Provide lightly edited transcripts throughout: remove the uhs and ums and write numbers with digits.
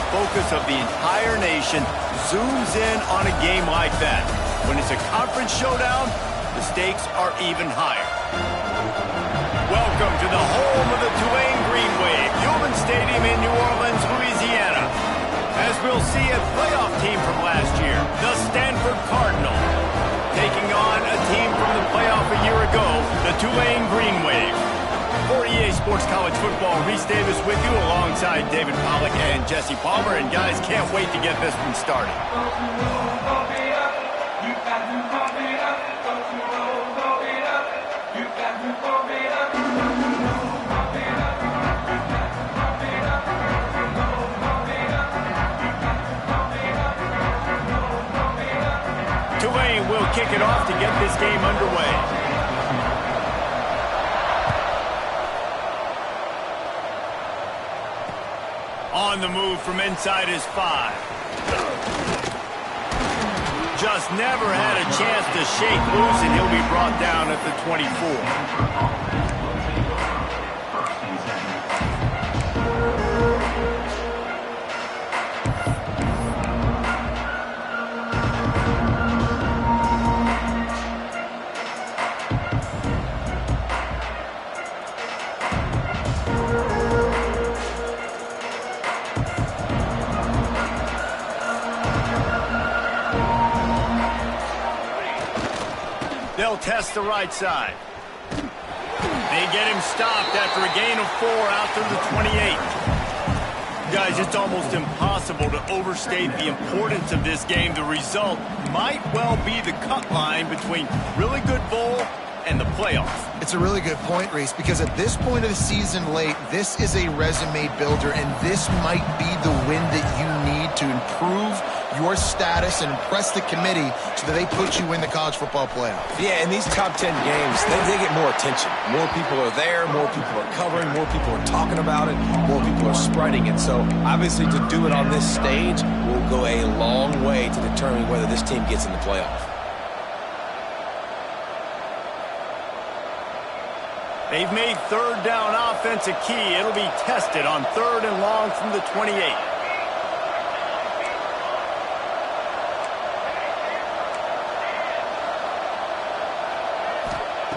focus of the entire nation zooms in on a game like that. When it's a conference showdown, the stakes are even higher. Welcome to the home of the Tulane Green Wave, Yulman Stadium in New Orleans, Louisiana. As we'll see a playoff team from last year, the Stanford Cardinal, taking on a team from the playoff a year ago, the Tulane Green Wave. For EA Sports College Football, Reese Davis with you alongside David Pollack and Jesse Palmer. And guys, can't wait to get this one started. Tulane will kick it off to get this game underway. On the move from inside his 5. Just never had a chance to shake loose, and he'll be brought down at the 24. They'll test the right side. They get him stopped after a gain of 4 out to the 28. Guys, it's almost impossible to overstate the importance of this game. The result might well be the cut line between really good bowl and the playoff. It's a really good point, Reese, because at this point of the season late, this is a resume builder, and this might be the win that you need to improve your status and impress the committee so that they put you in the college football playoff. Yeah, in these top 10 games, they get more attention. More people are there, more people are covering, more people are talking about it, more people are spreading it. So, obviously, to do it on this stage will go a long way to determining whether this team gets in the playoff. They've made third down offense a key. It'll be tested on 3rd and long from the 28.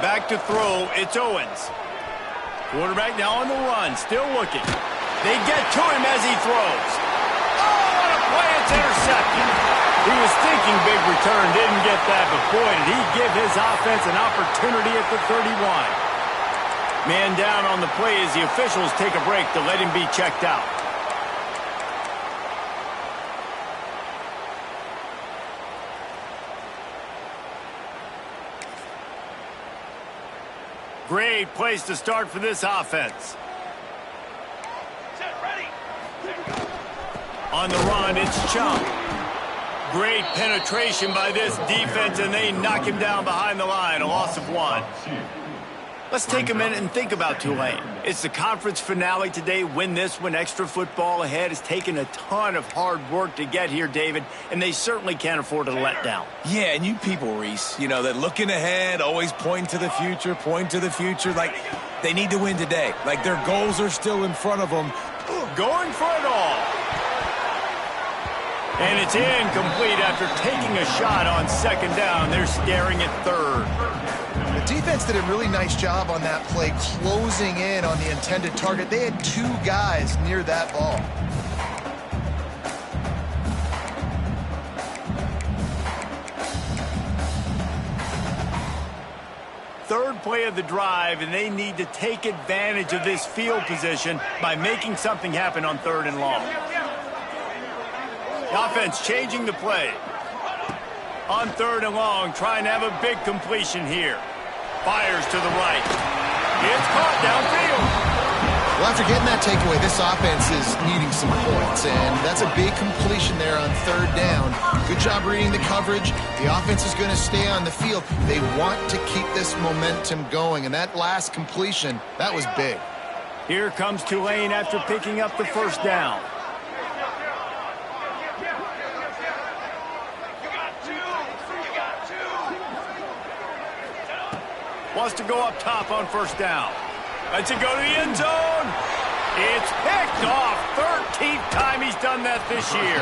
Back to throw, it's Owens. Quarterback now on the run, still looking. They get to him as he throws. Oh, what a play, it's intercepted. He was thinking big return, didn't get that, but boy, did he give his offense an opportunity at the 31. Man down on the play as the officials take a break to let him be checked out. Great place to start for this offense. On the run, it's Chung. Great penetration by this defense, and they knock him down behind the line, a loss of 1. Let's take a minute and think about Tulane. It's the conference finale today. Win this one. Extra football ahead. Has taken a ton of hard work to get here, David, and they certainly can't afford to let down. Yeah, and you people, Reese, you know, that looking ahead, always pointing to the future, like they need to win today. Like their goals are still in front of them. Going for it all. And it's incomplete after taking a shot on 2nd down. They're staring at 3rd. The defense did a really nice job on that play, closing in on the intended target. They had 2 guys near that ball. Third play of the drive, and they need to take advantage of this field position by making something happen on 3rd and long. The offense changing the play. On 3rd and long, trying to have a big completion here. Fires to the right. It's caught downfield. Well, after getting that takeaway, this offense is needing some points, and that's a big completion there on 3rd down. Good job reading the coverage. The offense is going to stay on the field. They want to keep this momentum going, and that last completion, that was big. Here comes Tulane after picking up the 1st down. Wants to go up top on 1st down. Lets it go to the end zone. It's picked off. 13th time he's done that this year.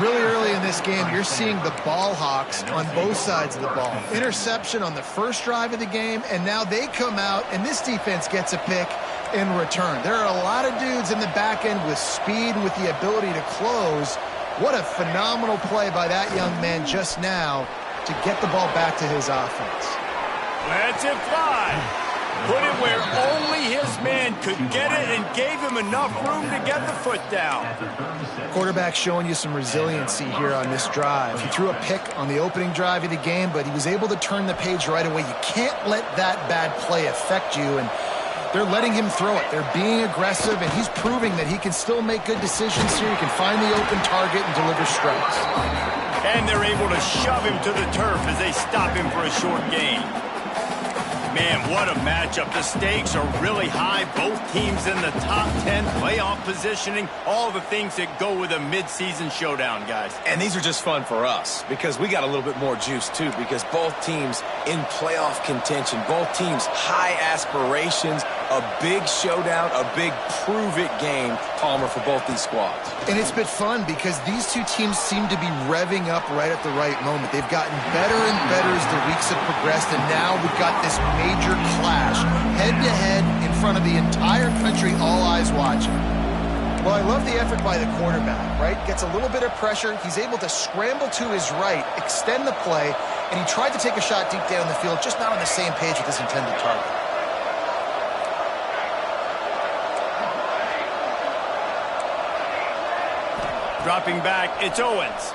Really early in this game, you're seeing the ball hawks on both sides of the ball. Interception on the first drive of the game, and now they come out, and this defense gets a pick in return. There are a lot of dudes in the back end with speed and with the ability to close. What a phenomenal play by that young man just now to get the ball back to his offense. Lets it fly. Put it where only his man could get it and gave him enough room to get the foot down. Quarterback showing you some resiliency here on this drive. He threw a pick on the opening drive of the game, but he was able to turn the page right away. You can't let that bad play affect you, and they're letting him throw it. They're being aggressive, and he's proving that he can still make good decisions here. He can find the open target and deliver strikes. And they're able to shove him to the turf as they stop him for a short gain. Man, what a matchup. The stakes are really high. Both teams in the top 10, playoff positioning, all the things that go with a midseason showdown, guys. And these are just fun for us because we got a little bit more juice, too, because both teams in playoff contention, both teams high aspirations, a big showdown, a big prove-it game, Palmer, for both these squads. And it's been fun because these two teams seem to be revving up right at the right moment. They've gotten better and better as the weeks have progressed, and now we've got this major clash, head-to-head in front of the entire country, all eyes watching. Well, I love the effort by the quarterback, right? Gets a little bit of pressure. He's able to scramble to his right, extend the play, and he tried to take a shot deep down the field, just not on the same page with his intended target. Dropping back, it's Owens.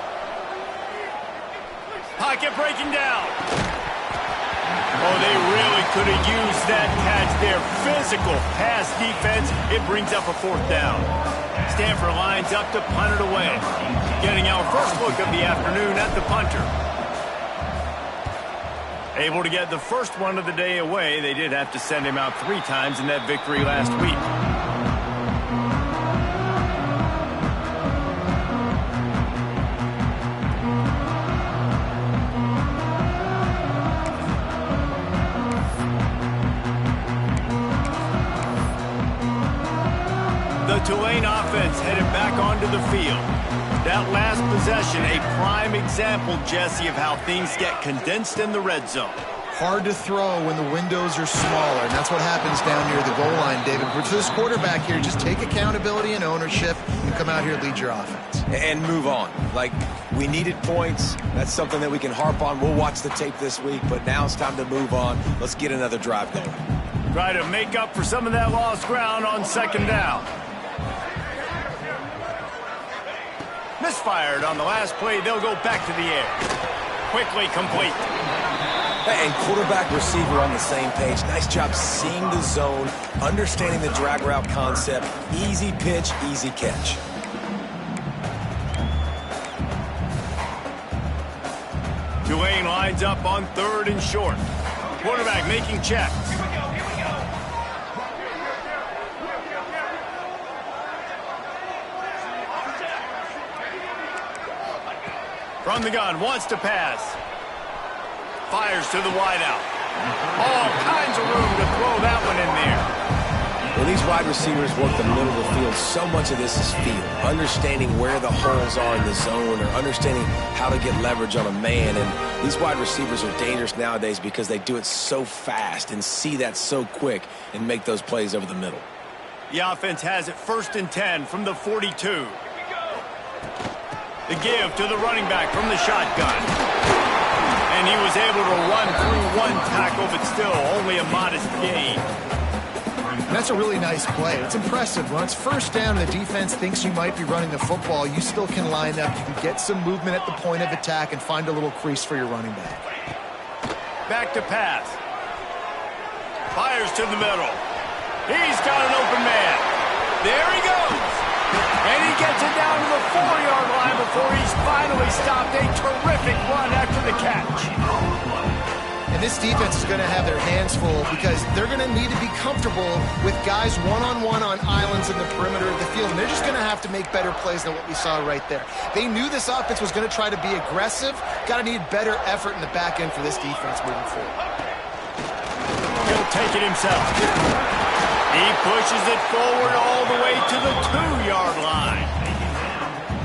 Pocket breaking down. Oh, they really could have used that catch there. Physical pass defense. It brings up a fourth down. Stanford lines up to punt it away. Getting our first look of the afternoon at the punter. Able to get the first one of the day away. They did have to send him out 3 times in that victory last week. Tulane offense headed back onto the field. That last possession, a prime example, Jesse, of how things get condensed in the red zone. Hard to throw when the windows are smaller, and that's what happens down near the goal line, David. For this quarterback here, just take accountability and ownership and come out here and lead your offense. And move on. Like, we needed points. That's something that we can harp on. We'll watch the tape this week, but now it's time to move on. Let's get another drive going. Try to make up for some of that lost ground on second down. Misfired on the last play. They'll go back to the air. Quickly complete. And quarterback receiver on the same page. Nice job seeing the zone, understanding the drag route concept. Easy pitch, easy catch. Tulane lines up on 3rd and short. Quarterback making checks. From the gun, wants to pass. Fires to the wideout. All kinds of room to throw that one in there. When these wide receivers work the middle of the field, so much of this is feel. Understanding where the holes are in the zone or understanding how to get leverage on a man. And these wide receivers are dangerous nowadays because they do it so fast and see that so quick and make those plays over the middle. The offense has it 1st and 10 from the 42. The give to the running back from the shotgun. And he was able to run through 1 tackle, but still only a modest gain. That's a really nice play. It's impressive. When it's 1st down and the defense thinks you might be running the football, you still can line up. You can get some movement at the point of attack and find a little crease for your running back. Back to pass. Fires to the middle. He's got an open man. There he goes. And he gets it down to the 4-yard line before he's finally stopped. A terrific run after the catch. And this defense is going to have their hands full because they're going to need to be comfortable with guys one-on-one on islands in the perimeter of the field. And they're just going to have to make better plays than what we saw right there. They knew this offense was going to try to be aggressive. Got to need better effort in the back end for this defense moving forward. He'll take it himself. He pushes it forward all the way to the 2-yard line.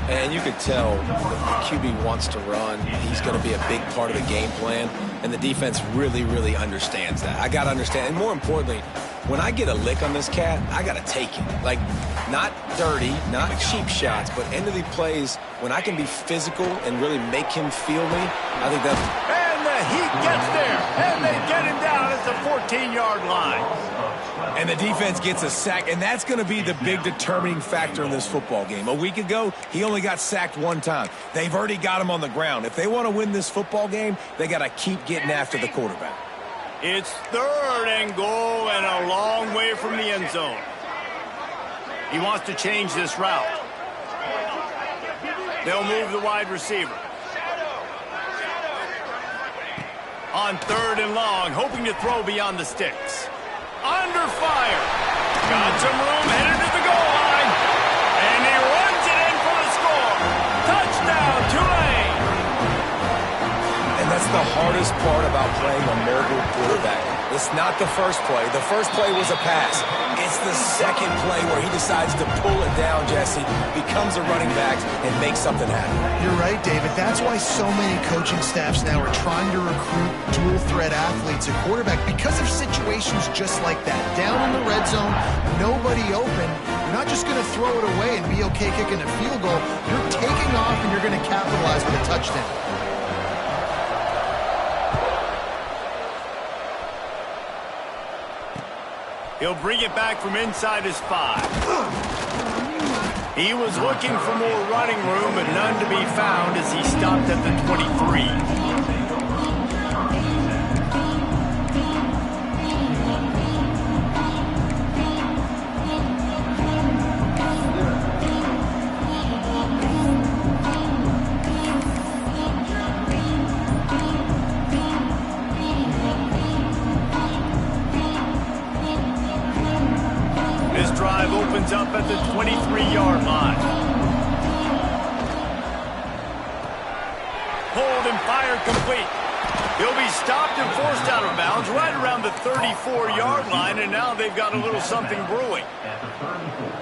And you could tell the QB wants to run. He's going to be a big part of the game plan. And the defense really, really understands that. I got to understand. And more importantly, when I get a lick on this cat, I got to take it. Like, not dirty, not cheap shots, but end of the plays, when I can be physical and really make him feel me, I think that's... And the Heat gets there, and they get him down at the 14-yard line. And the defense gets a sack, and that's going to be the big determining factor in this football game. A week ago, he only got sacked one time. They've already got him on the ground. If they want to win this football game, they got to keep getting after the quarterback. It's 3rd and goal and a long way from the end zone. He wants to change this route. They'll move the wide receiver. On 3rd and long, hoping to throw beyond the sticks. Under fire. Got some room, headed to the goal line. And he runs it in for the score. Touchdown, Tulane. And that's the hardest part about playing a mobile quarterback. It's not the first play. The first play was a pass. It's the second play where he decides to pull it down, Jesse, becomes a running back, and makes something happen. You're right, David. That's why so many coaching staffs now are trying to recruit dual-threat athletes at quarterback because of situations just like that. Down in the red zone, nobody open. You're not just going to throw it away and be okay kicking a field goal. You're taking off, and you're going to capitalize with a touchdown. He'll bring it back from inside his 5. He was looking for more running room, but none to be found as he stopped at the 23. Opens up at the 23-yard line. Hold and fire complete. He'll be stopped and forced out of bounds right around the 34-yard line, and now they've got a little something brewing.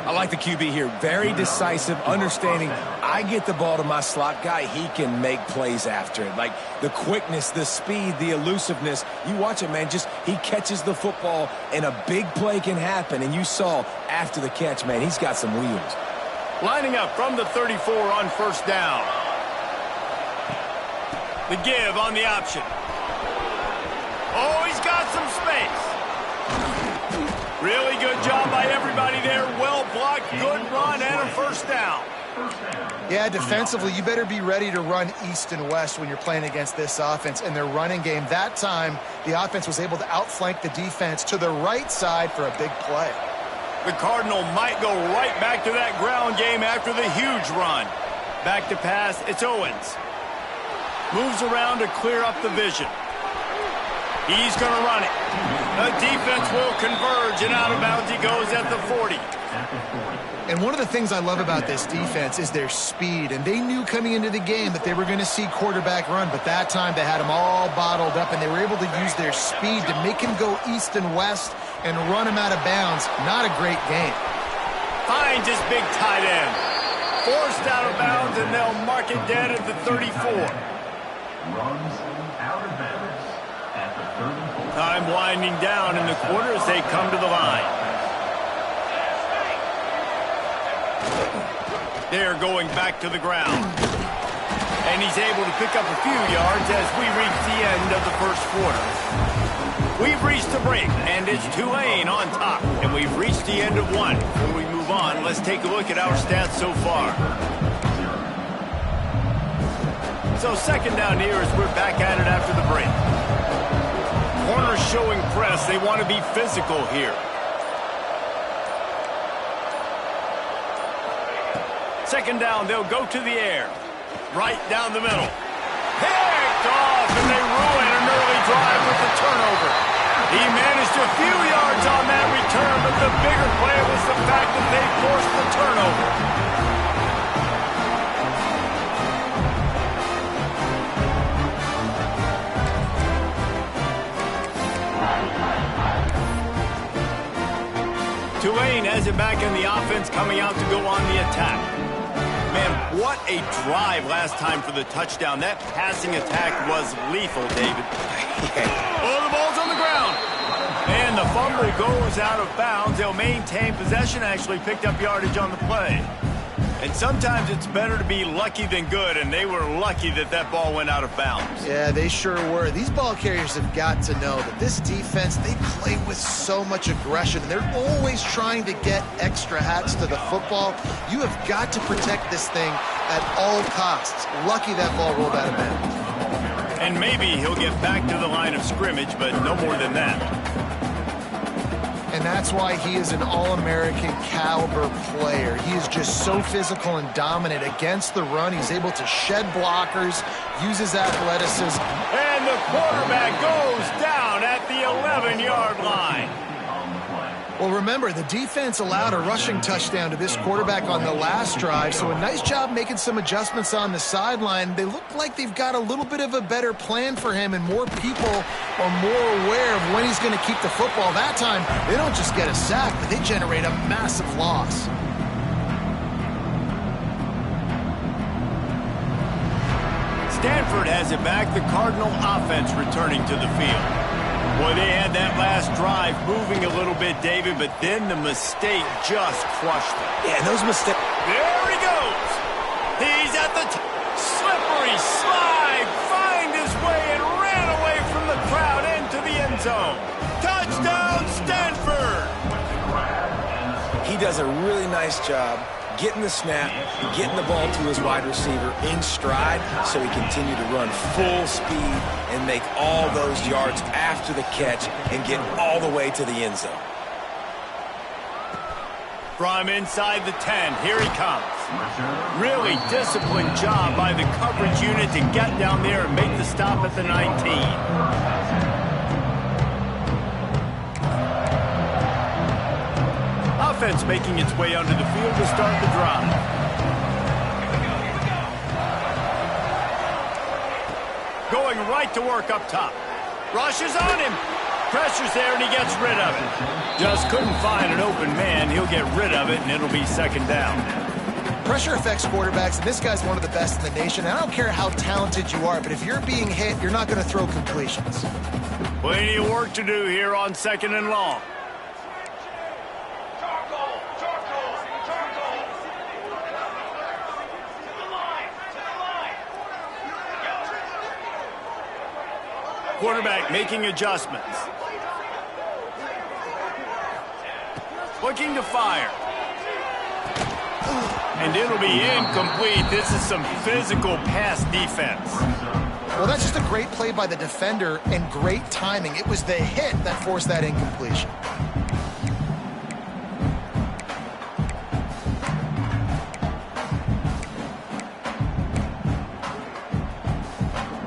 I like the QB here. Very decisive, understanding I get the ball to my slot guy, he can make plays after it. Like the quickness, the speed, the elusiveness. You watch it, man, just he catches the football and a big play can happen. And you saw after the catch, man, he's got some wheels. Lining up from the 34 on 1st down. The give on the option. Oh, he's got some space. Really good job by everybody there. Well blocked, good run, and a 1st down. Yeah, defensively, you better be ready to run east and west when you're playing against this offense and their running game. That time, the offense was able to outflank the defense to the right side for a big play. The Cardinal might go right back to that ground game after the huge run. Back to pass, it's Owens. Moves around to clear up the vision. He's going to run it. The defense will converge, and out of bounds he goes at the 40. And one of the things I love about this defense is their speed. And they knew coming into the game that they were going to see quarterback run. But that time they had him all bottled up, and they were able to use their speed to make him go east and west and run him out of bounds. Not a great game. Finds his big tight end. Forced out of bounds, and they'll mark it dead at the 34. Time winding down in the quarter as they come to the line. They're going back to the ground. And he's able to pick up a few yards as we reach the end of the 1st quarter. We've reached the break, and it's Tulane on top. And we've reached the end of one. Before we move on, let's take a look at our stats so far. So 2nd down here as we're back at it after the break. Corners showing press. They want to be physical here. 2nd down, they'll go to the air. Right down the middle. Picked off, and they ruin an early drive with the turnover. He managed a few yards on that return, but the bigger play was the fact that they forced the turnover. back in the offense coming out to go on the attack. Man, what a drive last time for the touchdown. That passing attack was lethal, David. Oh, the ball's on the ground. And the fumble goes out of bounds. They'll maintain possession, actually picked up yardage on the play. And sometimes it's better to be lucky than good, and they were lucky that that ball went out of bounds. Yeah, they sure were. These ball carriers have got to know that this defense, they play with so much aggression, and they're always trying to get extra hats to the football. You have got to protect this thing at all costs. Lucky that ball rolled out of bounds. And maybe he'll get back to the line of scrimmage, but no more than that. And that's why he is an All-American caliber player. He is just so physical and dominant against the run. He's able to shed blockers, use his athleticism. And the quarterback goes down at the 11-yard line. Well, remember, the defense allowed a rushing touchdown to this quarterback on the last drive, so a nice job making some adjustments on the sideline. They look like they've got a little bit of a better plan for him, and more people are more aware of when he's going to keep the football. That time, they don't just get a sack, but they generate a massive loss. Stanford has it back. The Cardinal offense returning to the field. Boy, they had that last drive moving a little bit, David, but then the mistake just crushed them. Yeah, those mistakes. There he goes. He's at the slippery slide, find his way and ran away from the crowd into the end zone. Touchdown, Stanford. He does a really nice job getting the snap, getting the ball to his wide receiver in stride so he continue to run full speed and make all those yards after the catch and get all the way to the end zone. From inside the 10, here he comes. Really disciplined job by the coverage unit to get down there and make the stop at the 19. Offense making its way onto the field to start the drive. Going right to work up top. Rush is on him. Pressure's there and he gets rid of it. Just couldn't find an open man. He'll get rid of it and it'll be second down. Pressure affects quarterbacks, and this guy's one of the best in the nation. I don't care how talented you are, but if you're being hit, you're not going to throw completions. Plenty of work to do here on second and long. Quarterback making adjustments. Looking to fire. And it'll be incomplete. This is some physical pass defense. Well, that's just a great play by the defender and great timing. It was the hit that forced that incompletion.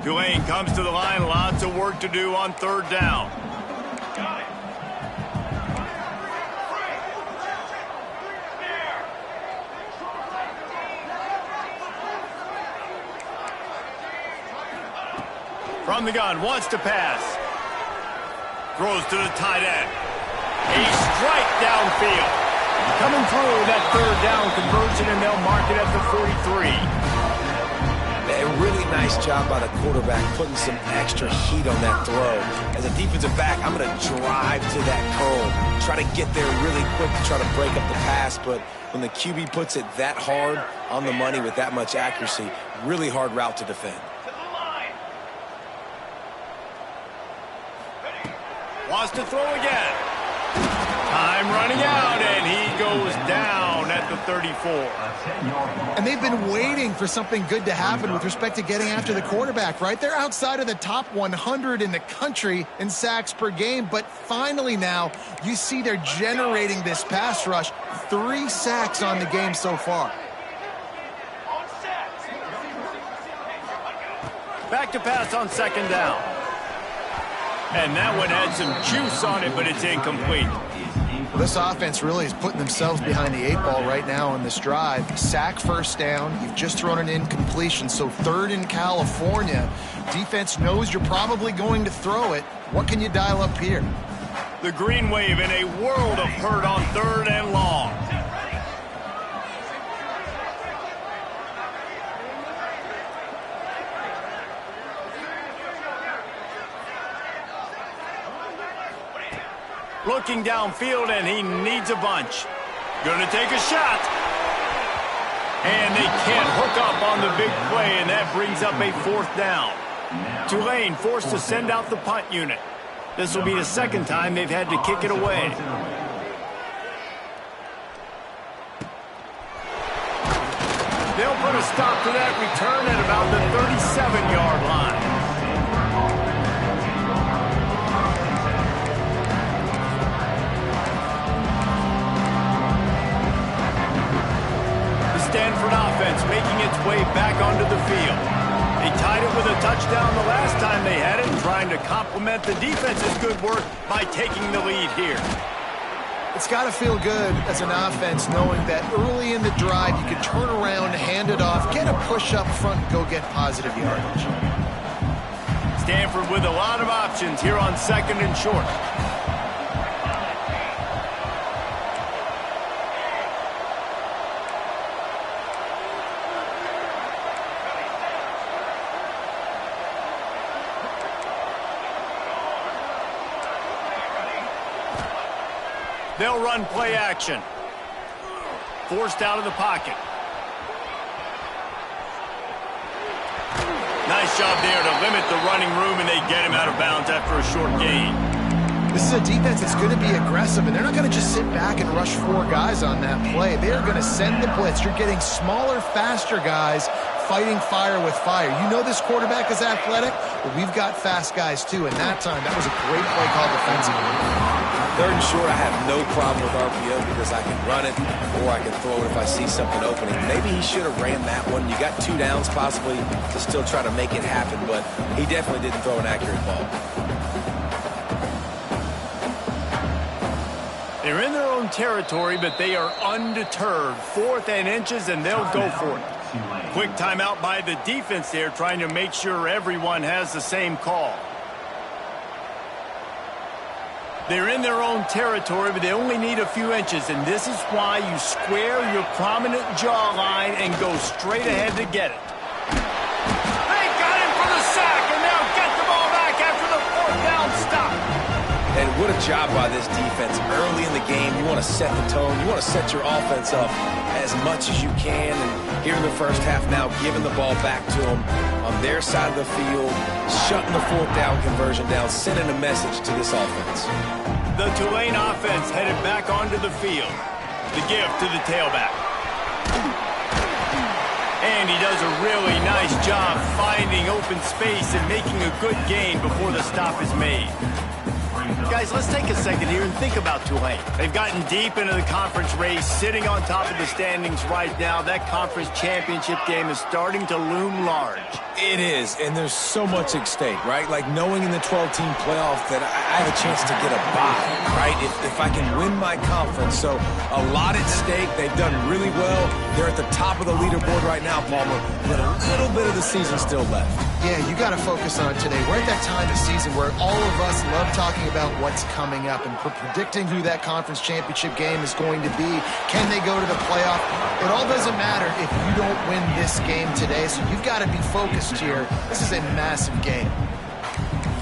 Tulane comes to the line. Lots of work to do on third down. From the gun, wants to pass. Throws to the tight end. A strike downfield. Coming through that third down conversion, and they'll mark it at the 43. A really nice job by the quarterback putting some extra heat on that throw. As a defensive back, I'm going to drive to that curl, try to get there really quick to try to break up the pass, but when the QB puts it that hard on the money with that much accuracy, really hard route to defend. Wants to throw again. Time running out, and he goes down at the 34. And they've been waiting for something good to happen with respect to getting after the quarterback, right? They're outside of the top 100 in the country in sacks per game, but finally now you see they're generating this pass rush. 3 sacks on the game so far. Back to pass on second down. And that one had some juice on it, but it's incomplete. Well, this offense really is putting themselves behind the 8 ball right now on this drive. Sack first down. You've just thrown an incompletion, so third in California. Defense knows you're probably going to throw it. What can you dial up here? The green wave in a world of hurt on third and long. Looking downfield, and he needs a bunch. Gonna take a shot. And they can't hook up on the big play, and that brings up a 4th down. Tulane forced to send out the punt unit. This will be the 2nd time they've had to kick it away. They'll put a stop to that return at about the 37-yard line. The Stanford offense making its way back onto the field. They tied it with a touchdown the last time they had it, trying to complement the defense's good work by taking the lead here. It's got to feel good as an offense knowing that early in the drive you can turn around, hand it off, get a push up front, and go get positive yardage. Stanford with a lot of options here on 2nd and short. They'll run play action. Forced out of the pocket. Nice job there to limit the running room, and they get him out of bounds after a short gain. This is a defense that's going to be aggressive, and they're not going to just sit back and rush 4 guys on that play. They're going to send the blitz. You're getting smaller, faster guys fighting fire with fire. You know this quarterback is athletic, but we've got fast guys too, and that time, that was a great play call defensively. 3rd and short, I have no problem with RPO because I can run it or I can throw it if I see something opening. Maybe he should have ran that one. You got 2 downs possibly to still try to make it happen, but he definitely didn't throw an accurate ball. They're in their own territory, but they are undeterred. 4th and inches, and they'll go for it. Quick timeout by the defense there, trying to make sure everyone has the same call. They're in their own territory, but they only need a few inches, and this is why you square your prominent jawline and go straight ahead to get it. They got him for the sack, and they'll get the ball back after the 4th down stop. And what a job by this defense. Early in the game, you want to set the tone. You want to set your offense up as much as you can. And here in the first half now, giving the ball back to them on their side of the field, shutting the 4th down conversion down, sending a message to this offense. The Tulane offense headed back onto the field. The give to the tailback. And he does a really nice job finding open space and making a good gain before the stop is made. Guys, let's take a second here and think about Tulane. They've gotten deep into the conference race, sitting on top of the standings right now. That conference championship game is starting to loom large. It is, and there's so much at stake, right? Like knowing in the 12-team playoff that I have a chance to get a bye, right? If I can win my conference. So a lot at stake. They've done really well. They're at the top of the leaderboard right now, Palmer, with a little bit of the season still left. Yeah, you got to focus on today. We're at that time of season where all of us love talking about what's coming up and predicting who that conference championship game is going to be. Can they go to the playoff? It all doesn't matter if you don't win this game today, so you've got to be focused here. This is a massive game.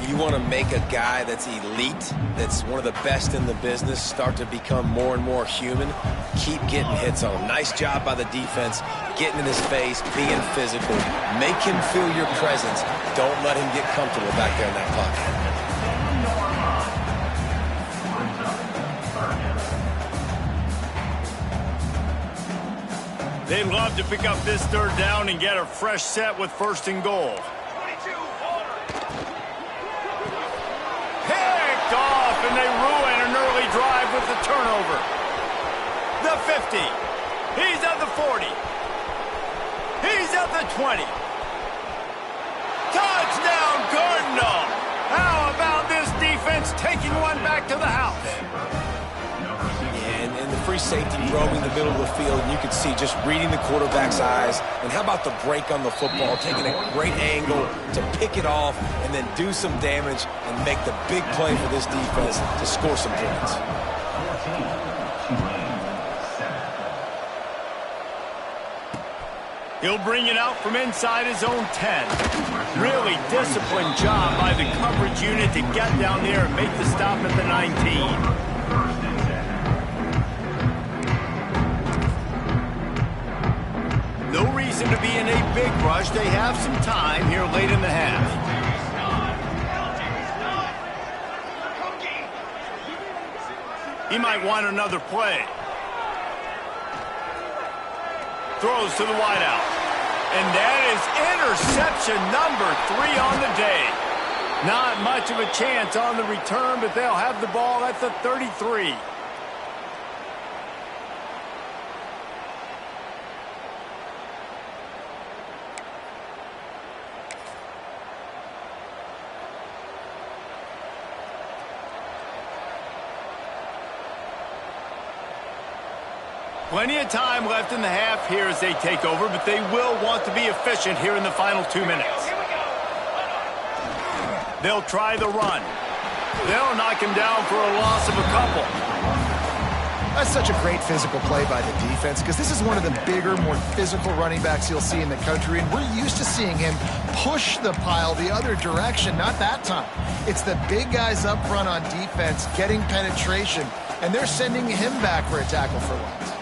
You want to make a guy that's elite, that's one of the best in the business, start to become more and more human. Keep getting hits on him. Nice job by the defense, getting in his face, being physical. Make him feel your presence. Don't let him get comfortable back there in that pocket. They'd love to pick up this 3rd down and get a fresh set with 1st and goal. Picked off, and they ruin an early drive with the turnover. The 50. He's at the 40. He's at the 20. Touchdown, Cardinal! How about this defense taking one back to the house? And the free safety probing the middle of the field, and you can see just reading the quarterback's eyes. And how about the break on the football, taking a great angle to pick it off and then do some damage and make the big play for this defense to score some points. He'll bring it out from inside his own 10. Really disciplined job by the coverage unit to get down there and make the stop at the 19. No reason to be in a big rush. They have some time here late in the half. He might want another play. Throws to the wideout. And that is interception number 3 on the day. Not much of a chance on the return, but they'll have the ball at the 33. Plenty of time left in the half here as they take over, but they will want to be efficient here in the final 2 minutes. They'll try the run. They'll knock him down for a loss of a couple. That's such a great physical play by the defense because this is one of the bigger, more physical running backs you'll see in the country, and we're used to seeing him push the pile the other direction. Not that time. It's the big guys up front on defense getting penetration, and they're sending him back for a tackle for loss.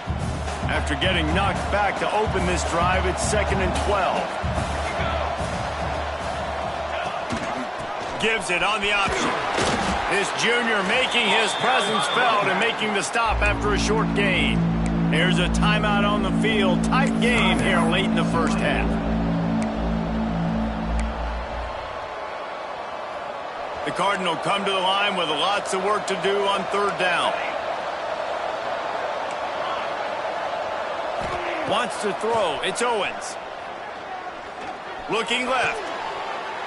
After getting knocked back to open this drive, it's 2nd and 12. Gives it on the option. This junior making his presence felt and making the stop after a short gain. There's a timeout on the field. Tight game here late in the first half. The Cardinal come to the line with lots of work to do on 3rd down. Wants to throw. It's Owens. Looking left.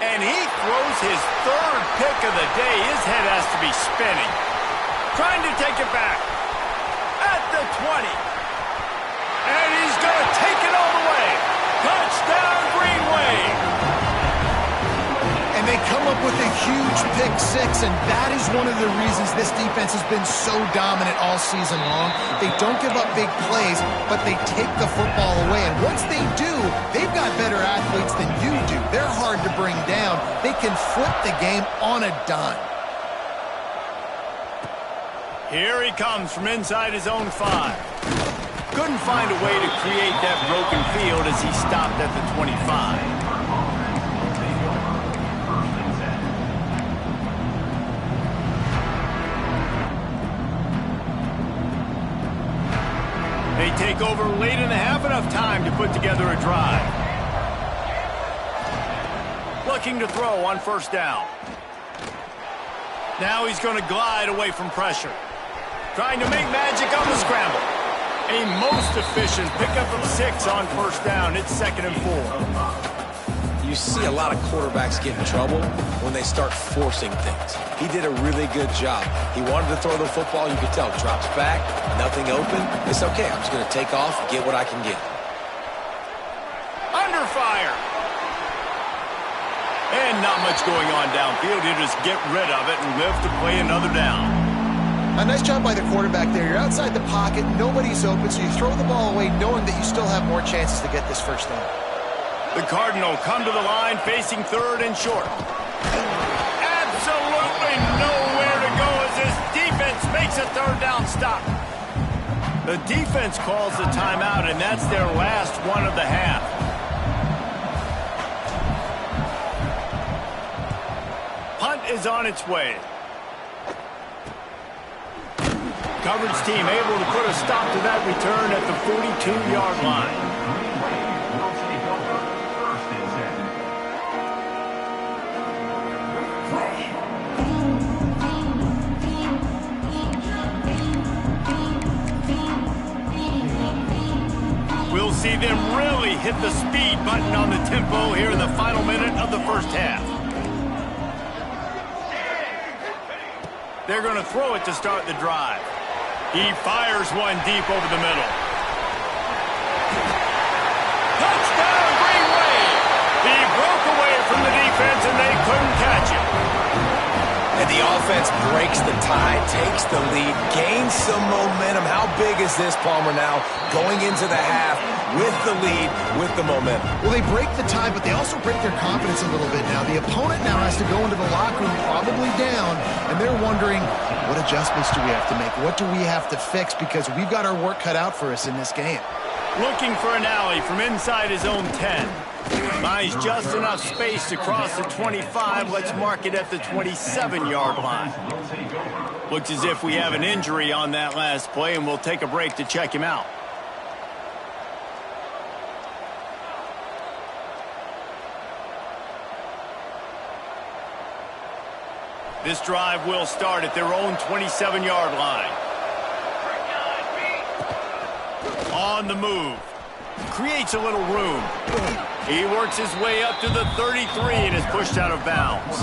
And he throws his 3rd pick of the day. His head has to be spinning. Trying to take it back. At the 20. And he's going to take it all the way. Touchdown, Green Wave. And they come up with a huge pick 6, and that is one of the reasons this defense has been so dominant all season long. They don't give up big plays, but they take the football away. And once they do, they've got better athletes than you do. They're hard to bring down. They can flip the game on a dime. Here he comes from inside his own 5. Couldn't find a way to create that broken field as he stopped at the 25. They take over late in the half, enough time to put together a drive. Looking to throw on 1st down. Now he's going to glide away from pressure. Trying to make magic on the scramble. A most efficient pickup of 6 on 1st down. It's 2nd and 4. You see a lot of quarterbacks get in trouble when they start forcing things. He did a really good job. He wanted to throw the football. You could tell. Drops back, nothing open. It's okay. I'm just going to take off, get what I can get. Under fire. And not much going on downfield. You just get rid of it and live to play another down. A nice job by the quarterback there. You're outside the pocket. Nobody's open, so you throw the ball away knowing that you still have more chances to get this 1st down. The Cardinal come to the line facing 3rd and short. Absolutely nowhere to go as this defense makes a 3rd down stop. The defense calls the timeout, and that's their last one of the half. Punt is on its way. Coverage team able to put a stop to that return at the 42-yard line. We'll see them really hit the speed button on the tempo here in the final minute of the first half. They're going to throw it to start the drive. He fires one deep over the middle. Touchdown, Green Wave! He broke away from the defense and they couldn't catch him. And the offense breaks the tie, takes the lead, gains some momentum. How big is this, Palmer, now? Going into the half, with the lead, with the momentum. Well, they break the tie, but they also break their confidence a little bit now. The opponent now has to go into the locker room probably down, and they're wondering, what adjustments do we have to make? What do we have to fix? Because we've got our work cut out for us in this game. Looking for an alley from inside his own 10. Buys just enough space to cross the 25. Let's mark it at the 27-yard line. Looks as if we have an injury on that last play, and we'll take a break to check him out. This drive will start at their own 27-yard line. On the move. Creates a little room. He works his way up to the 33 and is pushed out of bounds.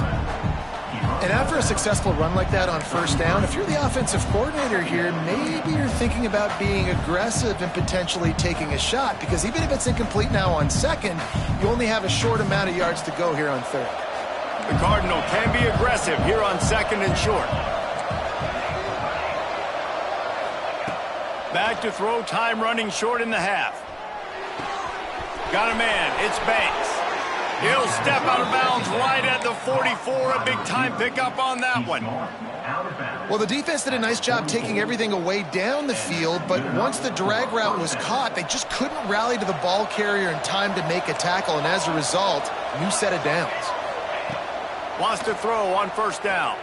And after a successful run like that on first down, if you're the offensive coordinator here, maybe you're thinking about being aggressive and potentially taking a shot, because even if it's incomplete now on second, you only have a short amount of yards to go here on third. The Cardinal can be aggressive here on second and short. Back to throw, time running short in the half. Got a man, it's Banks. He'll step out of bounds right at the 44, a big-time pickup on that one. Well, the defense did a nice job taking everything away down the field, but once the drag route was caught, they just couldn't rally to the ball carrier in time to make a tackle, and as a result, new set of downs. Wants to throw on first down.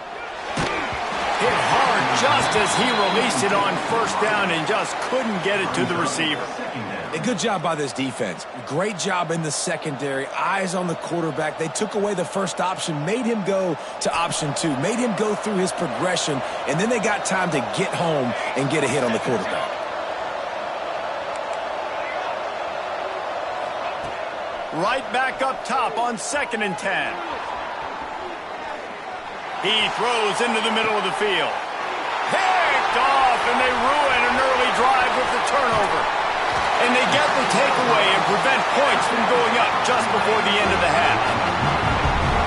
Hit hard just as he released it on first down and just couldn't get it to the receiver. A good job by this defense. Great job in the secondary. Eyes on the quarterback. They took away the first option, made him go to option 2, made him go through his progression, and then they got time to get home and get a hit on the quarterback. Right back up top on second and 10. He throws into the middle of the field. Picked off, and they ruin an early drive with the turnover. And they get the takeaway and prevent points from going up just before the end of the half.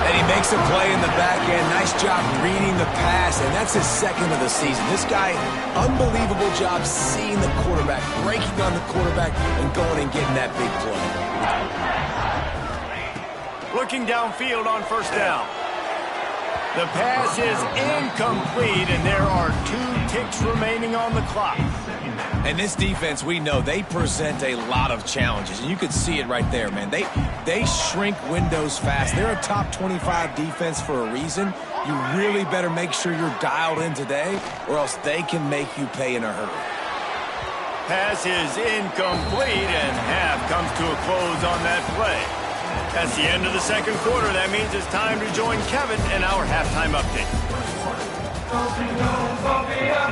And he makes a play in the back end. Nice job reading the pass, and that's his second of the season. This guy, unbelievable job seeing the quarterback, breaking on the quarterback, and going and getting that big play. Looking downfield on first down. The pass is incomplete, and there are 2 ticks remaining on the clock. And this defense, we know, they present a lot of challenges. And you can see it right there, man. They shrink windows fast. They're a top 25 defense for a reason. You really better make sure you're dialed in today, or else they can make you pay in a hurry. Pass is incomplete, and half comes to a close on that play. That's the end of the second quarter. That means it's time to join Kevin in our halftime update. Don't you know, pump it up.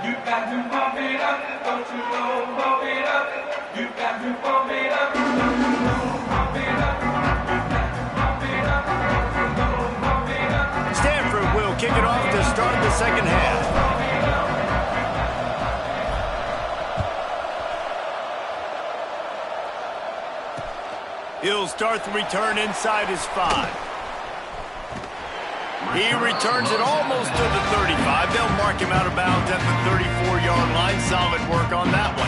You got to pump it up. Don't you know, pump it up. You got to pump it up. Don't you know, pump it up. You got to pump it up. Don't you know, pump it up. Stanford will kick it off to start the second half. He'll start the return inside his 5. He returns it almost to the 35. They'll mark him out of bounds at the 34-yard line. Solid work on that one.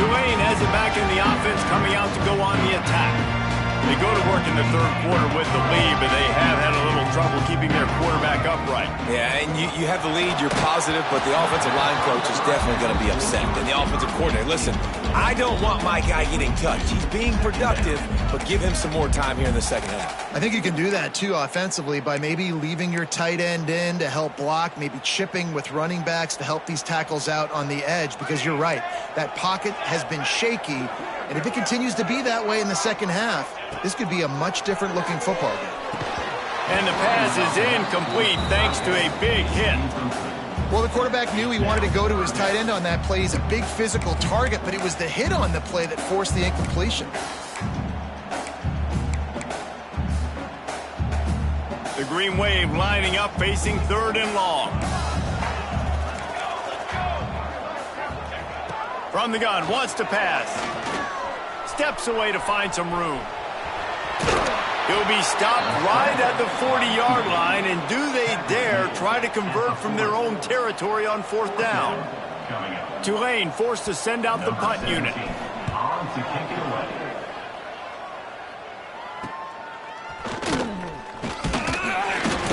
Tulane has it back in the offense, coming out to go on the attack. They go to work in the third quarter with the lead, but they have had a little trouble keeping their quarterback upright. Yeah, and you have the lead, you're positive, but the offensive line coach is definitely going to be upset. And the offensive coordinator, listen, I don't want my guy getting touched. He's being productive, but give him some more time here in the second half. I think you can do that, too, offensively, by maybe leaving your tight end in to help block, maybe chipping with running backs to help these tackles out on the edge, because you're right. That pocket has been shaky, and if it continues to be that way in the second half, this could be a much different looking football game. And the pass is incomplete thanks to a big hit. Well, the quarterback knew he wanted to go to his tight end on that play. He's a big physical target, but it was the hit on the play that forced the incompletion. The Green Wave lining up, facing third and long. From the gun, wants to pass. Steps away to find some room. He'll be stopped right at the 40-yard line, and do they dare try to convert from their own territory on 4th down? Tulane forced to send out the punt unit. On to kick it away.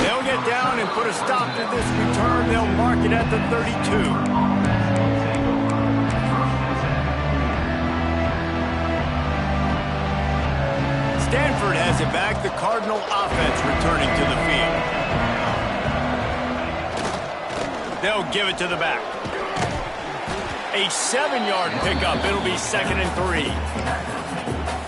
They'll get down and put a stop to this return. They'll mark it at the 32. Stanford has it back. The Cardinal offense returning to the field. They'll give it to the back. A 7-yard pickup. It'll be 2nd and 3.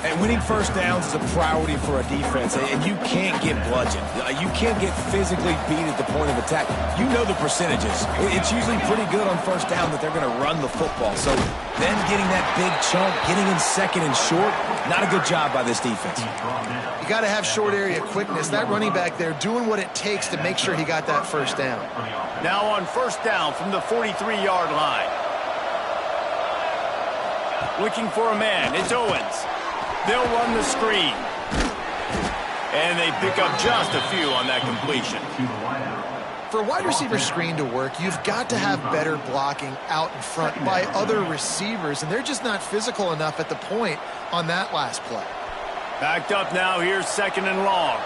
And winning first downs is a priority for a defense, and you can't get bludgeoned. You can't get physically beat at the point of attack. You know the percentages. It's usually pretty good on first down that they're going to run the football. So then getting that big chunk, getting in 2nd and short, not a good job by this defense. You got to have short area quickness. That running back there doing what it takes to make sure he got that first down. Now on 1st down from the 43-yard line. Looking for a man. It's Owens. They'll run the screen. And they pick up just a few on that completion. For a wide receiver screen to work, you've got to have better blocking out in front by other receivers, and they're just not physical enough at the point on that last play. Backed up now. Here's 2nd and long.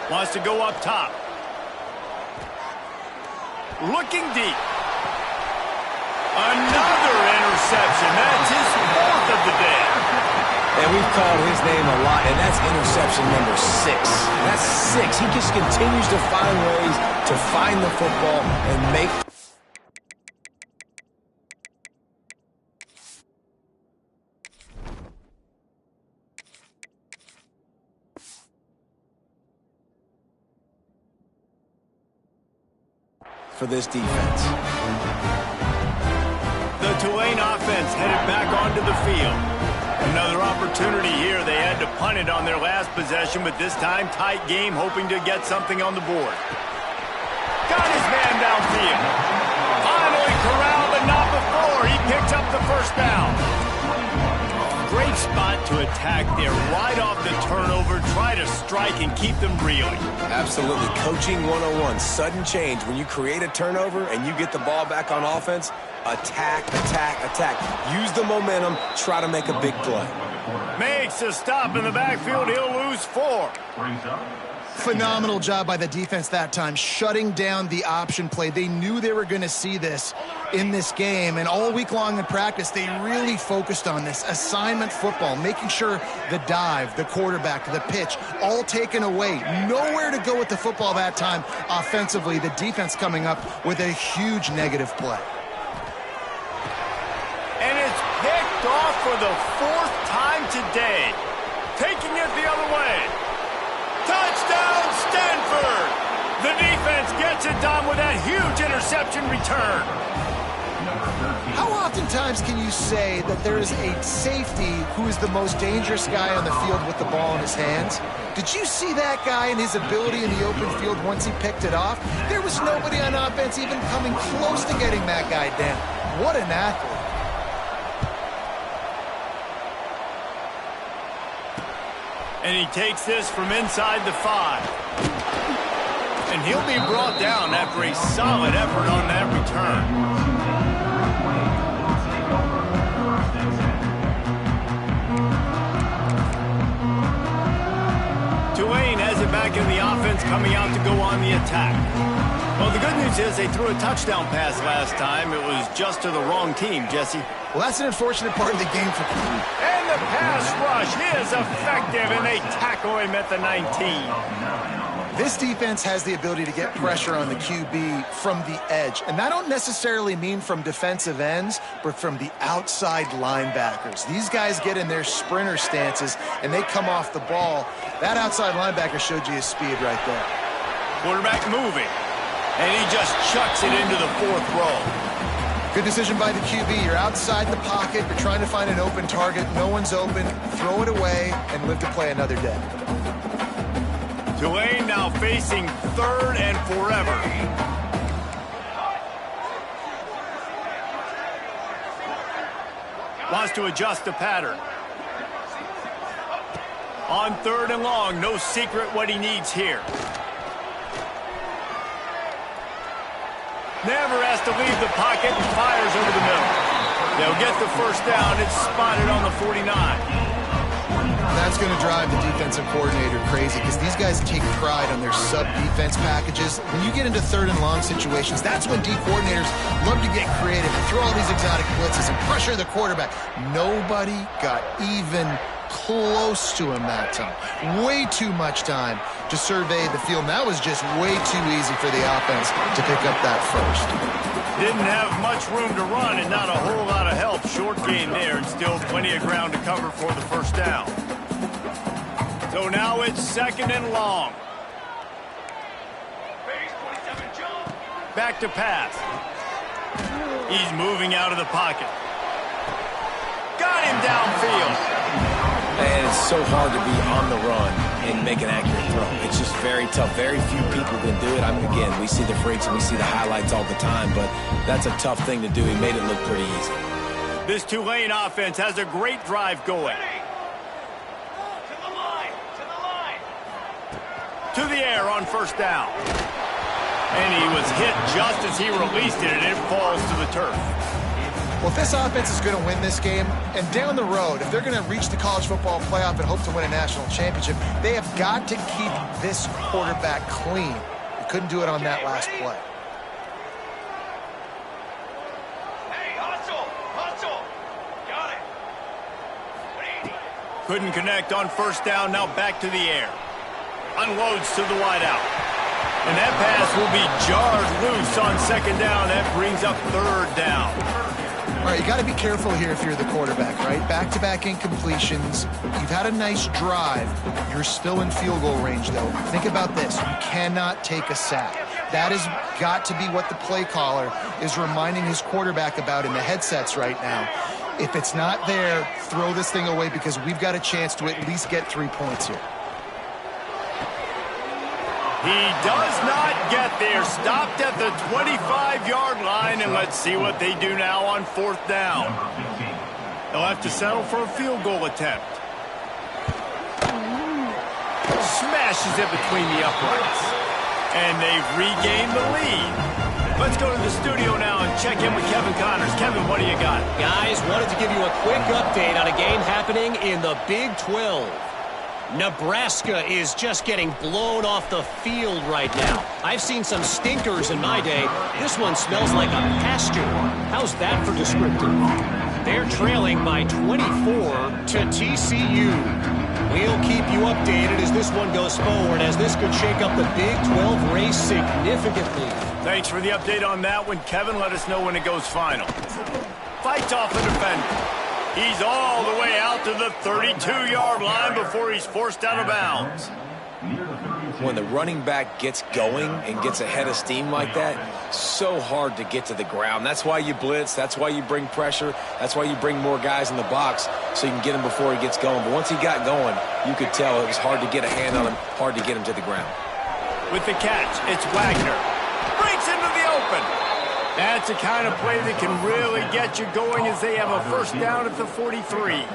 Wants to go up top. Looking deep. Another interception. That's his 4th of the day. And we've called his name a lot, and that's interception number 6. That's 6. He just continues to find ways to find the football and make... for this defense. The Tulane offense headed back onto the field. Another opportunity here. They had to punt it on their last possession, but this time tight game, hoping to get something on the board. Got his man downfield. Finally corralled, but not before. He picks up the first down. Great spot to attack there, right off the turnover. Try to strike and keep them reeling. Absolutely. Coaching 101. Sudden change. When you create a turnover and you get the ball back on offense, attack, attack, attack. Use the momentum. Try to make a big play. Makes a stop in the backfield. He'll lose 4. Phenomenal job by the defense that time, shutting down the option play. They knew they were going to see this in this game, and all week long in practice, they really focused on this assignment football, making sure the dive, the quarterback, the pitch, all taken away. Nowhere to go with the football that time offensively. The defense coming up with a huge negative play. And it's picked off for the 4th time today. Taking it the other way. Touchdown, Stanford! The defense gets it done with that huge interception return. How oftentimes can you say that there is a safety who is the most dangerous guy on the field with the ball in his hands? Did you see that guy and his ability in the open field once he picked it off? There was nobody on offense even coming close to getting that guy down. What an athlete. And he takes this from inside the 5. And he'll be brought down after a solid effort on that return. Tulane has it back in the offense, coming out to go on the attack. Well, the good news is they threw a touchdown pass last time. It was just to the wrong team, Jesse. Well, that's an unfortunate part of the game for Tulane. And the pass rush is effective, and they tackle him at the 19. This defense has the ability to get pressure on the QB from the edge. And I don't necessarily mean from defensive ends, but from the outside linebackers. These guys get in their sprinter stances, and they come off the ball. That outside linebacker showed you his speed right there. Quarterback moving, and he just chucks it into the 4th row. Good decision by the QB. You're outside the pocket. You're trying to find an open target. No one's open. Throw it away and live to play another day. Tulane now facing 3rd and forever. Wants to adjust the pattern. On 3rd and long, no secret what he needs here. Never has to leave the pocket and fires over the middle. They'll get the first down. It's spotted on the 49. That's going to drive the defensive coordinator crazy because these guys take pride on their sub-defense packages. When you get into 3rd and long situations, that's when D coordinators love to get creative and throw all these exotic blitzes and pressure the quarterback. Nobody got even close to him that time. Way too much time to survey the field. And that was just way too easy for the offense to pick up that first. Didn't have much room to run and not a whole lot of help. Short gain there and still plenty of ground to cover for the first down. So now it's 2nd and long. Back to pass. He's moving out of the pocket. Got him downfield. And it's so hard to be on the run and make an accurate throw. It's just very tough. Very few people can do it. I mean, again, we see the freaks and we see the highlights all the time, but that's a tough thing to do. He made it look pretty easy. This Tulane offense has a great drive going. To the air on 1st down. And he was hit just as he released it, and it falls to the turf. Well, if this offense is going to win this game, and down the road, if they're going to reach the college football playoff and hope to win a national championship, they have got to keep this quarterback clean. They couldn't do it on that last play. Hey, hustle. Got it. Couldn't connect on 1st down, now back to the air. Unloads to the wideout. And that pass will be jarred loose on 2nd down. That brings up 3rd down. All right, you got to be careful here if you're the quarterback, right? Back-to-back incompletions. You've had a nice drive. You're still in field goal range, though. Think about this. You cannot take a sack. That has got to be what the play caller is reminding his quarterback about in the headsets right now. If it's not there, throw this thing away because we've got a chance to at least get 3 points here. He does not get there. Stopped at the 25-yard line, and let's see what they do now on 4th down. They'll have to settle for a field goal attempt. Smashes it between the uprights. And they've regained the lead. Let's go to the studio now and check in with Kevin Connors. Kevin, what do you got? Guys, wanted to give you a quick update on a game happening in the Big 12. Nebraska is just getting blown off the field right now. I've seen some stinkers in my day. This one smells like a pasture. How's that for descriptive? They're trailing by 24 to TCU. We'll keep you updated as this one goes forward, as this could shake up the Big 12 race significantly. Thanks for the update on that one, Kevin. Let us know when it goes final. Fights off the defender. He's all the way out to the 32-yard line before he's forced out of bounds. When the running back gets going and gets ahead of steam like that, so hard to get to the ground. That's why you blitz. That's why you bring pressure. That's why you bring more guys in the box so you can get him before he gets going. But once he got going, you could tell it was hard to get a hand on him, hard to get him to the ground. With the catch, it's Wagner. Breaks into the open. That's the kind of play that can really get you going as they have a first down at the 43.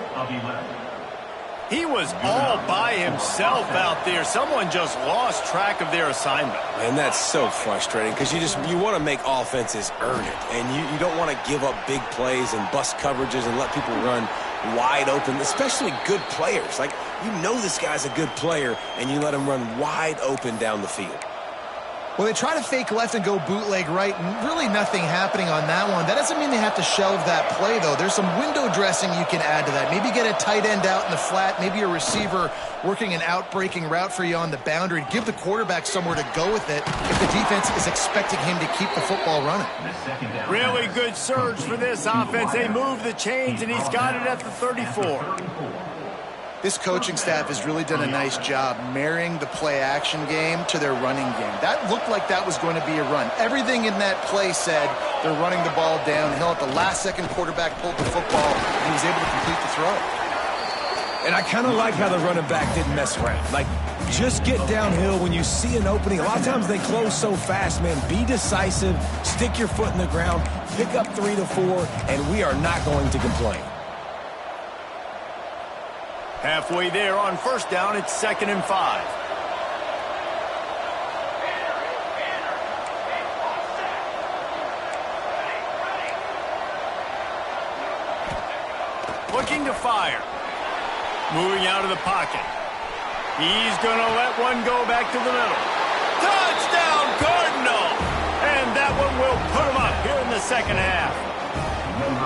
He was all by himself out there. Someone just lost track of their assignment. And that's so frustrating because you want to make offenses earn it. And you don't want to give up big plays and bust coverages and let people run wide open, especially good players. Like, you know this guy's a good player, and you let him run wide open down the field. Well, they try to fake left and go bootleg right, and really nothing happening on that one. That doesn't mean they have to shelve that play, though. There's some window dressing you can add to that. Maybe get a tight end out in the flat, maybe a receiver working an out-breaking route for you on the boundary. Give the quarterback somewhere to go with it if the defense is expecting him to keep the football running. Really good surge for this offense. They move the chains, and he's got it at the 34. This coaching staff has really done a nice job marrying the play-action game to their running game. That looked like that was going to be a run. Everything in that play said they're running the ball downhill. At the last second, quarterback pulled the football, and he was able to complete the throw. And I kind of like how the running back didn't mess around. Like, just get downhill when you see an opening. A lot of times they close so fast, man. Be decisive, stick your foot in the ground, pick up 3 to 4, and we are not going to complain. Halfway there on first down, it's 2nd and 5. Looking to fire. Moving out of the pocket. He's going to let one go back to the middle. Touchdown, Cardinal! And that one will put them up here in the second half.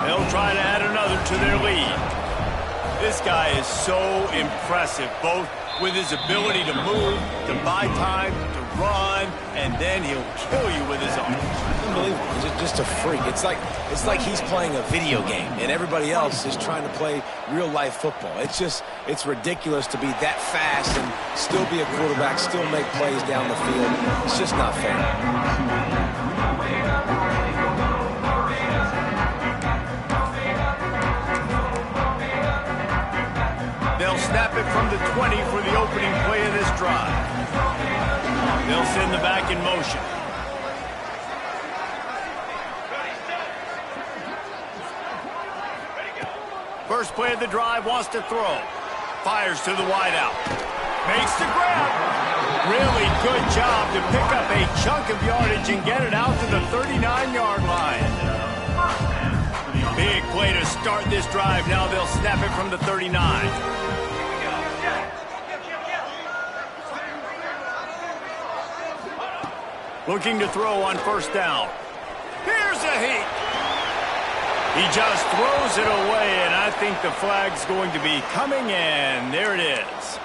They'll try to add another to their lead. This guy is so impressive, both with his ability to move, to buy time, to run, and then he'll kill you with his arm. Unbelievable. Just a freak. It's like he's playing a video game, and everybody else is trying to play real-life football. It's ridiculous to be that fast and still be a quarterback, still make plays down the field. It's just not fair. They'll snap it from the 20 for the opening play of this drive. They'll send the back in motion. First play of the drive, wants to throw. Fires to the wideout. Makes the grab. Really good job to pick up a chunk of yardage and get it out to the 39-yard line. Big play to start this drive. Now they'll snap it from the 39. Looking to throw on first down. Here's a heat. He just throws it away, and I think the flag's going to be coming, and there it is.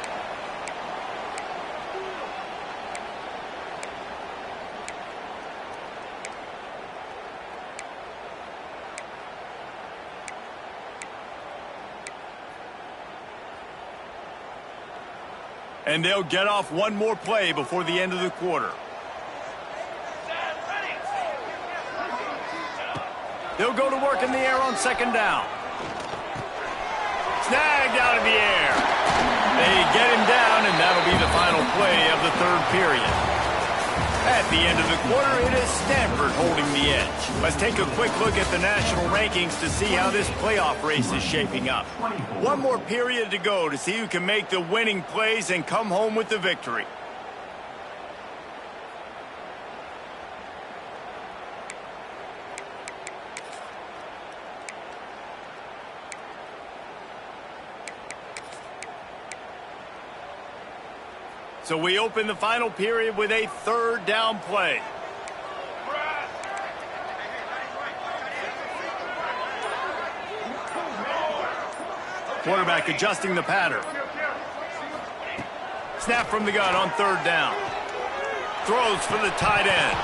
And they'll get off one more play before the end of the quarter. They'll go to work in the air on second down. Snagged out of the air. They get him down, and that'll be the final play of the third period. At the end of the quarter, it is Stanford holding the edge. Let's take a quick look at the national rankings to see how this playoff race is shaping up. One more period to go to see who can make the winning plays and come home with the victory. So we open the final period with a third down play. Quarterback adjusting the pattern. Snap from the gun on third down. Throws for the tight end.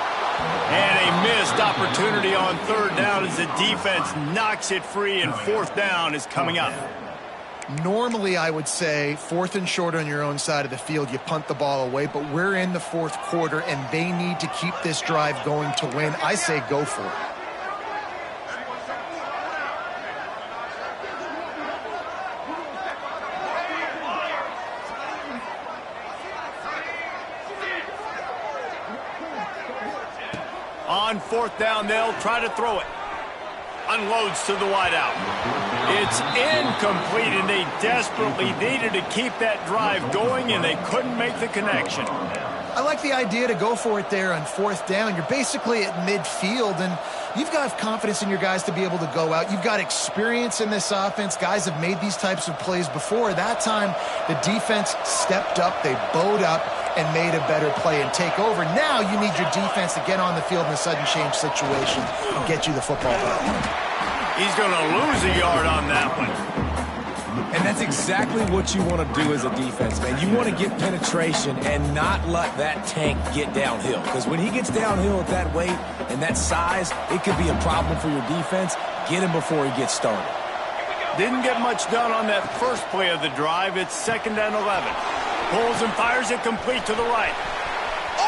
And a missed opportunity on third down as the defense knocks it free, and fourth down is coming up. Normally, I would say 4th and short on your own side of the field, you punt the ball away, but we're in the fourth quarter, and they need to keep this drive going to win. I say go for it. On fourth down, they'll try to throw it. Unloads to the wideout. It's incomplete, and they desperately needed to keep that drive going, and they couldn't make the connection. I like the idea to go for it there on fourth down. You're basically at midfield, and you've got confidence in your guys to be able to go out. You've got experience in this offense. Guys have made these types of plays before. That time, the defense stepped up. They bowed up and made a better play and take over. Now you need your defense to get on the field in a sudden change situation and get you the football back. He's going to lose a yard on that one. And that's exactly what you want to do as a defense, man. You want to get penetration and not let that tank get downhill. Because when he gets downhill at that weight and that size, it could be a problem for your defense. Get him before he gets started. Didn't get much done on that first play of the drive. It's 2nd and 11. Pulls and fires it complete to the right.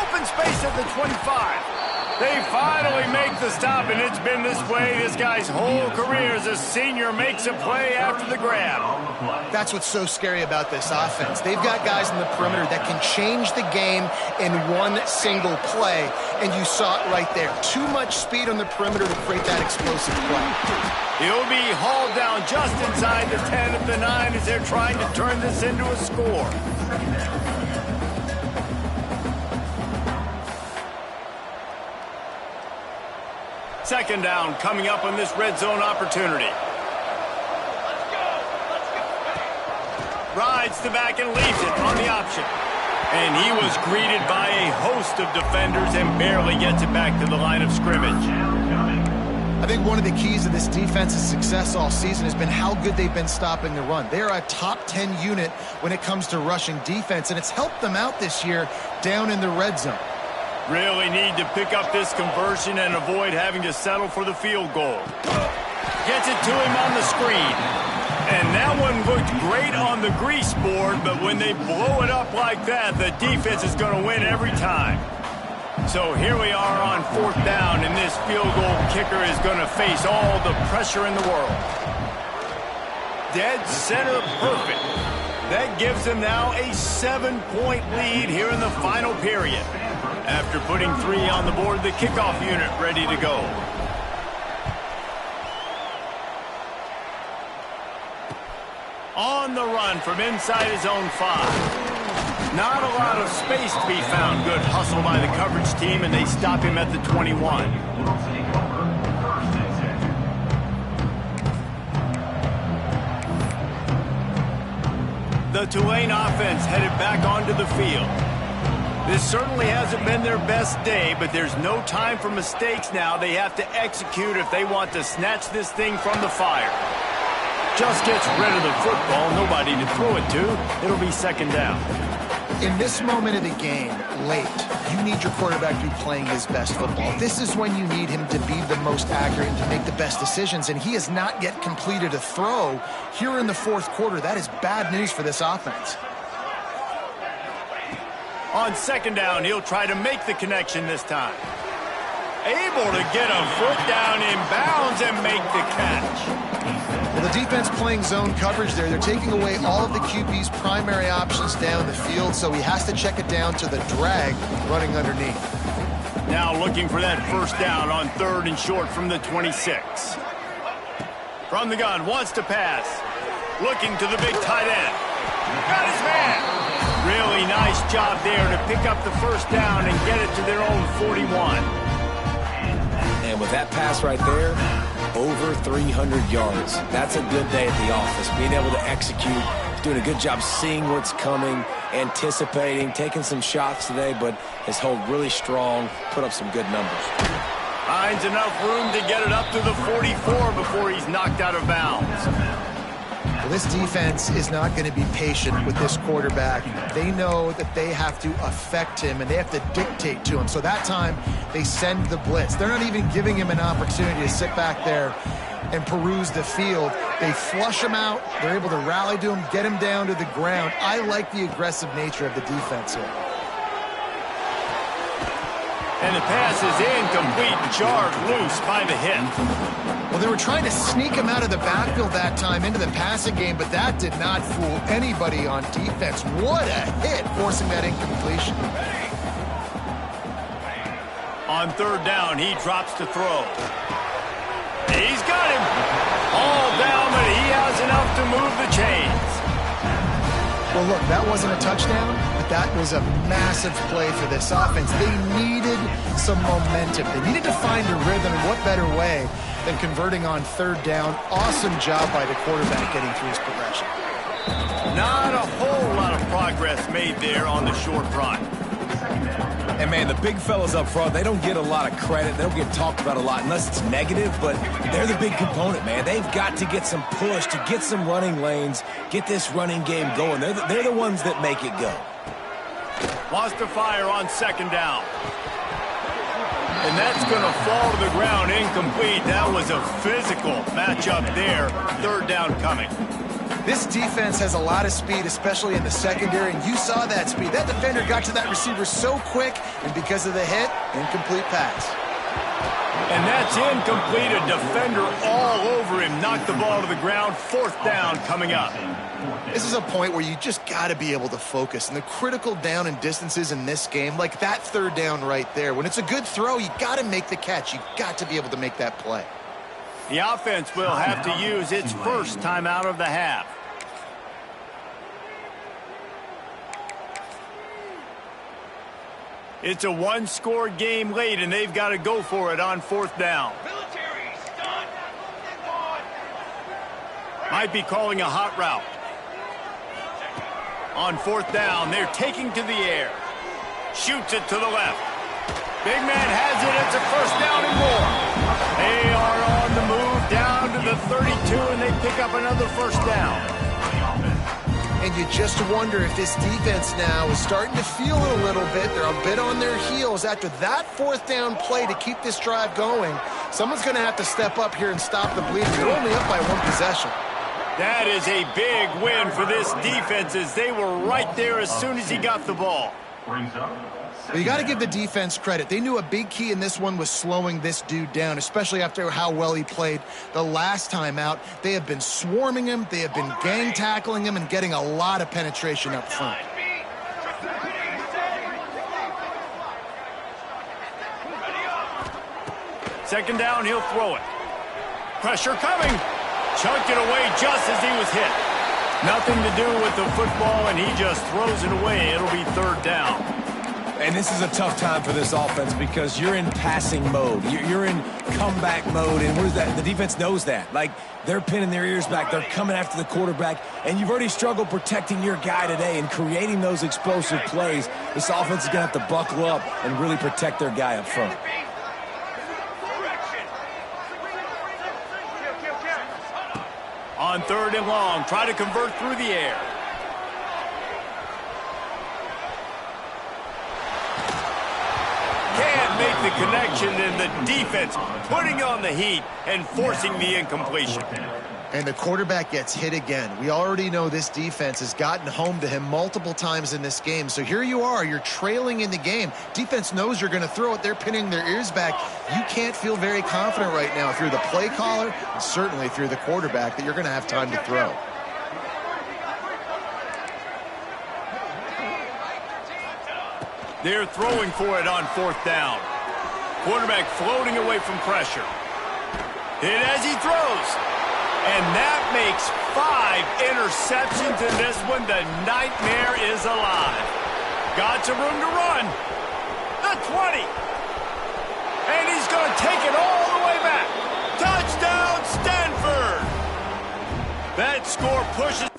Open space at the 25. They finally make the stop, and it's been this way this guy's whole career as a senior makes a play after the grab. That's what's so scary about this offense. They've got guys in the perimeter that can change the game in one single play, and you saw it right there. Too much speed on the perimeter to create that explosive play. He'll be hauled down just inside the 10 at the 9 as they're trying to turn this into a score. Second down coming up on this red zone opportunity. Rides the back and leaves it on the option. And he was greeted by a host of defenders and barely gets it back to the line of scrimmage. I think one of the keys to this defense's success all season has been how good they've been stopping the run. They're a top 10 unit when it comes to rushing defense, and it's helped them out this year down in the red zone. Really need to pick up this conversion and avoid having to settle for the field goal. Gets it to him on the screen. And that one looked great on the grease board, but when they blow it up like that, the defense is going to win every time. So here we are on fourth down, and this field goal kicker is going to face all the pressure in the world. Dead center perfect. That gives them now a 7-point lead here in the final period. After putting 3 on the board, the kickoff unit ready to go. On the run from inside his own 5. Not a lot of space to be found. Good hustle by the coverage team, and they stop him at the 21. The Tulane offense headed back onto the field. This certainly hasn't been their best day, but there's no time for mistakes now. They have to execute if they want to snatch this thing from the fire. Just gets rid of the football, nobody to throw it to. It'll be second down. In this moment of the game, late, you need your quarterback to be playing his best football. This is when you need him to be the most accurate and to make the best decisions, and he has not yet completed a throw here in the fourth quarter. That is bad news for this offense. On second down, he'll try to make the connection this time. Able to get a foot down in bounds and make the catch. Well, the defense playing zone coverage there. They're taking away all of the QB's primary options down the field, so he has to check it down to the drag running underneath. Now looking for that first down on 3rd and short from the 26. From the gun, wants to pass. Looking to the big tight end. Got his man. Really nice job there to pick up the first down and get it to their own 41. And with that pass right there, over 300 yards. That's a good day at the office. Being able to execute, doing a good job seeing what's coming, anticipating, taking some shots today, but has held really strong, put up some good numbers. Finds enough room to get it up to the 44 before he's knocked out of bounds. Well, this defense is not going to be patient with this quarterback. They know that they have to affect him, and they have to dictate to him. So that time, they send the blitz. They're not even giving him an opportunity to sit back there and peruse the field. They flush him out. They're able to rally to him, get him down to the ground. I like the aggressive nature of the defense here. And the pass is incomplete, jarred loose by the hit. Well, they were trying to sneak him out of the backfield that time into the passing game, but that did not fool anybody on defense. What a hit, forcing that incompletion. On 3rd down, he drops to throw. He's got him. All down, but he has enough to move the chains. Well, look, that wasn't a touchdown, but that was a massive play for this offense. They needed some momentum. They needed to find a rhythm, and what better way than converting on 3rd down. Awesome job by the quarterback getting through his progression. Not a whole lot of progress made there on the short run. And, man, the big fellas up front, they don't get a lot of credit. They don't get talked about a lot unless it's negative, but they're the big component, man. They've got to get some push, to get some running lanes, get this running game going. They're the ones that make it go. Wants to fire on 2nd down. And that's going to fall to the ground incomplete. That was a physical matchup there. 3rd down coming. This defense has a lot of speed, especially in the secondary, and you saw that speed. That defender got to that receiver so quick, and because of the hit, incomplete pass. And that's incomplete. A defender all over him. Knocked the ball to the ground. 4th down coming up. This is a point where you just got to be able to focus. And the critical down and distances in this game, like that 3rd down right there, when it's a good throw, you got to make the catch. You got to be able to make that play. The offense will have to use its first timeout of the half. It's a 1-score game late, and they've got to go for it on 4th down. Might be calling a hot route. On 4th down, they're taking to the air. Shoots it to the left. Big man has it. It's a 1st down and more. They are on the move down to the 32, and they pick up another 1st down. And you just wonder if this defense now is starting to feel it a little bit. They're a bit on their heels after that 4th down play to keep this drive going. Someone's going to have to step up here and stop the bleeding. They're only up by 1 possession. That is a big win for this defense as they were right there as soon as he got the ball. Well, you got to give the defense credit. They knew a big key in this one was slowing this dude down, especially after how well he played the last time out. They have been swarming him. They have been gang tackling him and getting a lot of penetration up front. Second down, he'll throw it. Pressure coming. Chunked it away just as he was hit. Nothing to do with the football, and he just throws it away. It'll be 3rd down. And this is a tough time for this offense because you're in passing mode. You're in comeback mode, and what is that? The defense knows that. Like, they're pinning their ears back. They're coming after the quarterback, and you've already struggled protecting your guy today and creating those explosive plays. This offense is going to have to buckle up and really protect their guy up front. On 3rd and long, try to convert through the air. Can't make the connection, and the defense putting on the heat and forcing the incompletion. And the quarterback gets hit again. We already know this defense has gotten home to him multiple times in this game. So here you are, you're trailing in the game. Defense knows you're going to throw it. They're pinning their ears back. You can't feel very confident right now if you're the play caller, and certainly if you're the quarterback, that you're going to have time to throw. They're throwing for it on 4th down. Quarterback floating away from pressure. Hit as he throws. And that makes 5 interceptions in this one. The nightmare is alive. Got some room to run. The 20. And he's going to take it all the way back. Touchdown, Stanford. That score pushes